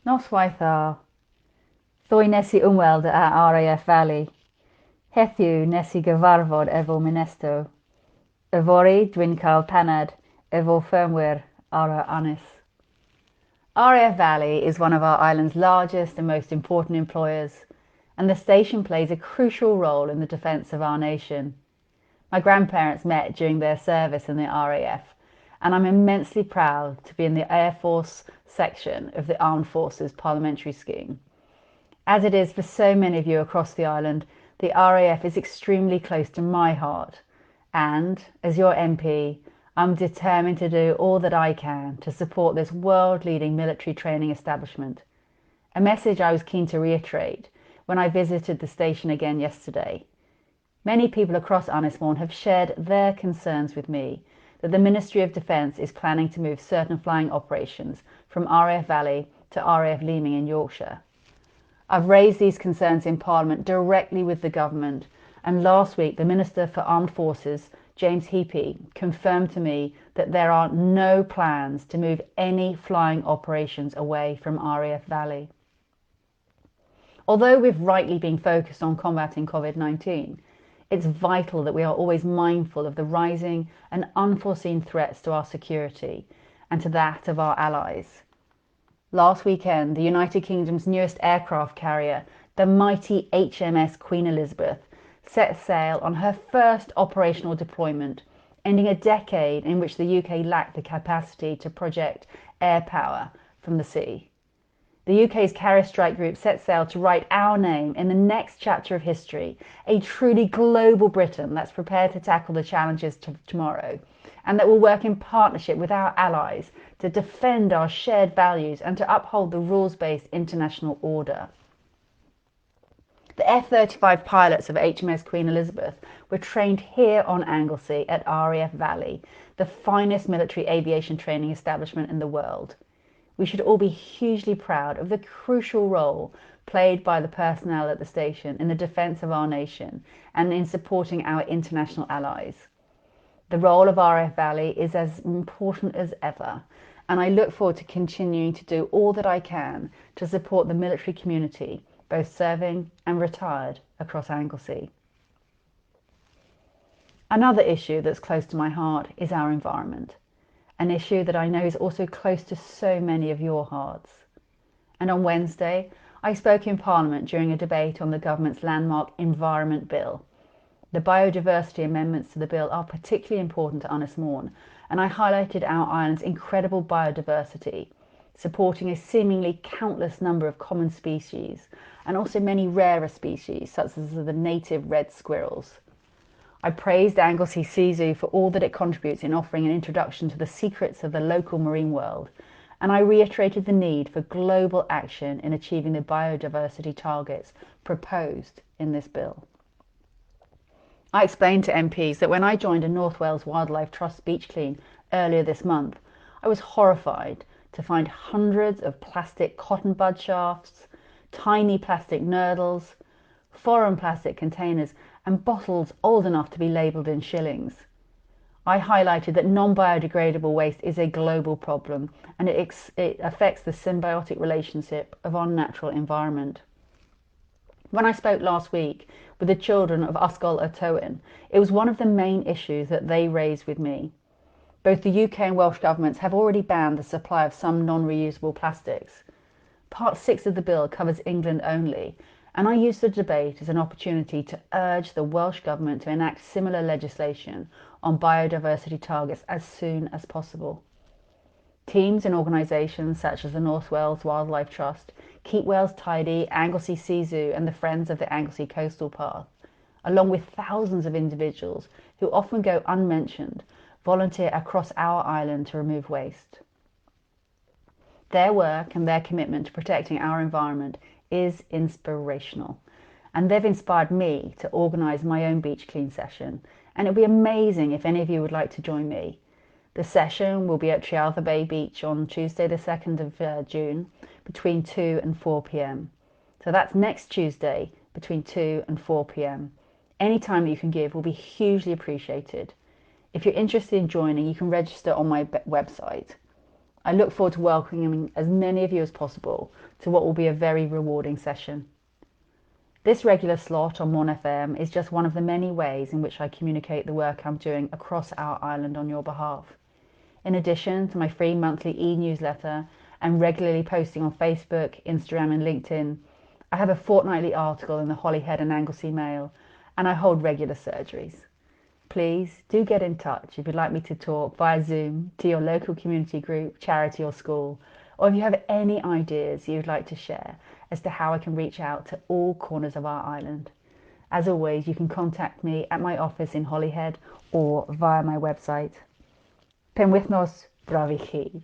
Noswaith ddoe nes I ymweld â RAF Valley. Heddiw nes I gyfarfod efo Minesto. Yfory dwi'n cael paned efo ffermwyr ar y Anis. RAF Valley is one of our island's largest and most important employers, and the station plays a crucial role in the defence of our nation. My grandparents met during their service in the RAF, and I'm immensely proud to be in the Air Force section of the Armed Forces Parliamentary Scheme. As it is for so many of you across the island, the RAF is extremely close to my heart, and as your MP, I'm determined to do all that I can to support this world-leading military training establishment. A message I was keen to reiterate when I visited the station again yesterday. Many people across Ynys have shared their concerns with me that the Ministry of Defence is planning to move certain flying operations from RAF Valley to RAF Leeming in Yorkshire. I've raised these concerns in Parliament directly with the government, and last week the Minister for Armed Forces, James Heapy, confirmed to me that there are no plans to move any flying operations away from RAF Valley. Although we've rightly been focused on combating COVID-19, it's vital that we are always mindful of the rising and unforeseen threats to our security and to that of our allies. Last weekend, the United Kingdom's newest aircraft carrier, the mighty HMS Queen Elizabeth, set sail on her first operational deployment, ending a decade in which the UK lacked the capacity to project air power from the sea. The UK's Carrier Strike Group set sail to write our name in the next chapter of history, a truly global Britain that's prepared to tackle the challenges of tomorrow, and that will work in partnership with our allies to defend our shared values and to uphold the rules-based international order. The F-35 pilots of HMS Queen Elizabeth were trained here on Anglesey at RAF Valley, the finest military aviation training establishment in the world. We should all be hugely proud of the crucial role played by the personnel at the station in the defence of our nation and in supporting our international allies. The role of RAF Valley is as important as ever, and I look forward to continuing to do all that I can to support the military community, both serving and retired, across Anglesey. Another issue that's close to my heart is our environment, an issue that I know is also close to so many of your hearts. And on Wednesday, I spoke in Parliament during a debate on the government's landmark Environment Bill. The biodiversity amendments to the bill are particularly important to Ynys Môn, and I highlighted our island's incredible biodiversity, supporting a seemingly countless number of common species and also many rarer species such as the native red squirrels. I praised Anglesey Sea Zoo for all that it contributes in offering an introduction to the secrets of the local marine world, and I reiterated the need for global action in achieving the biodiversity targets proposed in this bill. I explained to MPs that when I joined a North Wales Wildlife Trust beach clean earlier this month, I was horrified to find hundreds of plastic cotton bud shafts, tiny plastic nurdles, foreign plastic containers and bottles old enough to be labelled in shillings. I highlighted that non-biodegradable waste is a global problem and it affects the symbiotic relationship of our natural environment. When I spoke last week with the children of Ysgol y Tywyn, it was one of the main issues that they raised with me. Both the UK and Welsh governments have already banned the supply of some non-reusable plastics. Part 6 of the bill covers England only, and I used the debate as an opportunity to urge the Welsh Government to enact similar legislation on biodiversity targets as soon as possible. Teams and organisations such as the North Wales Wildlife Trust, Keep Wales Tidy, Anglesey Sea Zoo and the Friends of the Anglesey Coastal Path, along with thousands of individuals who often go unmentioned, volunteer across our island to remove waste. Their work and their commitment to protecting our environment is inspirational, and they've inspired me to organise my own beach clean session, and it'll be amazing if any of you would like to join me. The session will be at Trealtha Bay Beach on Tuesday the 2nd of June between 2 and 4 p.m. So that's next Tuesday between 2 and 4 p.m. Any time that you can give will be hugely appreciated. If you're interested in joining, you can register on my website. I look forward to welcoming as many of you as possible to what will be a very rewarding session. This regular slot on 1FM is just one of the many ways in which I communicate the work I'm doing across our island on your behalf. In addition to my free monthly e-newsletter and regularly posting on Facebook, Instagram and LinkedIn, I have a fortnightly article in the Holyhead and Anglesey Mail, and I hold regular surgeries. Please do get in touch if you'd like me to talk via Zoom to your local community group, charity or school, or if you have any ideas you'd like to share as to how I can reach out to all corners of our island. As always, you can contact me at my office in Holyhead or via my website. Penwythnos braf i chi.